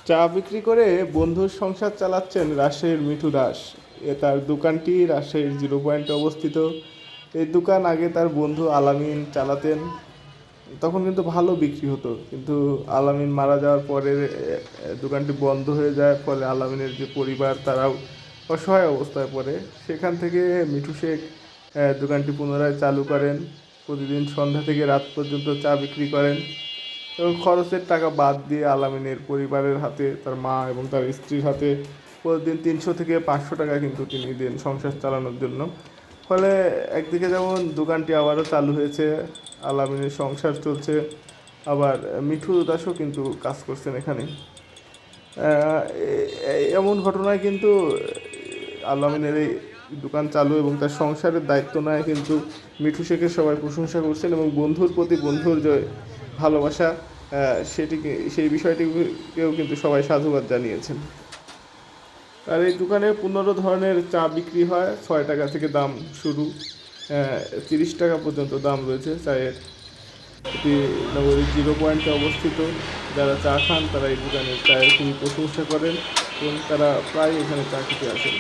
চা বিক্রি করে বন্ধুর সংসার চালাচ্ছেন রাজশাহীর মিঠু দাস। তার দোকানটি রাজশাহীর 0 পয়েন্টে অবস্থিত। এই দোকান আগে তার বন্ধু আলামিন চালাতেন। তখন কিন্তু ভালো বিক্রি হতো, কিন্তু আলামিন মারা যাওয়ার পরে দোকানটি বন্ধ হয়ে যায়। ফলে আলামিনের যে পরিবার তারাও অসহায় অবস্থায় পড়ে। সেখান থেকে মিঠু শেখ দোকানটি পুনরায় চালু করেন। প্রতিদিন সন্ধ্যা থেকে রাত পর্যন্ত চা বিক্রি করেন এবং খরচের টাকা বাদ দিয়ে আলামিনের পরিবারের হাতে, তার মা এবং তার স্ত্রীর হাতে প্রতিদিন 300 থেকে 500 টাকা কিন্তু তিনি দেন সংসার চালানোর জন্য। ফলে একদিকে যেমন দোকানটি আবারও চালু হয়েছে, আলামিনের সংসার চলছে, আবার মিঠু দাসও কিন্তু কাজ করছেন এখানে। এমন ঘটনায় কিন্তু আলামিনের এই দোকান চালু এবং তার সংসারের দায়িত্ব নেয় কিন্তু মিঠু শেখের সবাই প্রশংসা করছেন এবং বন্ধুর প্রতি বন্ধুর যে ভালোবাসা, সেই বিষয়টিকেও কিন্তু সবাই সাধুবাদ জানিয়েছেন। আর এই দোকানে 15 ধরনের চা বিক্রি হয়। 6 টাকা থেকে দাম শুরু, 30 টাকা পর্যন্ত দাম রয়েছে চায়ের। এটি নগরীর 0 পয়েন্টে অবস্থিত। যারা চা খান তারা এই দোকানের চায়ের খুবই প্রশংসা করেন এবং তারা প্রায় এখানে চা খেতে আসেন।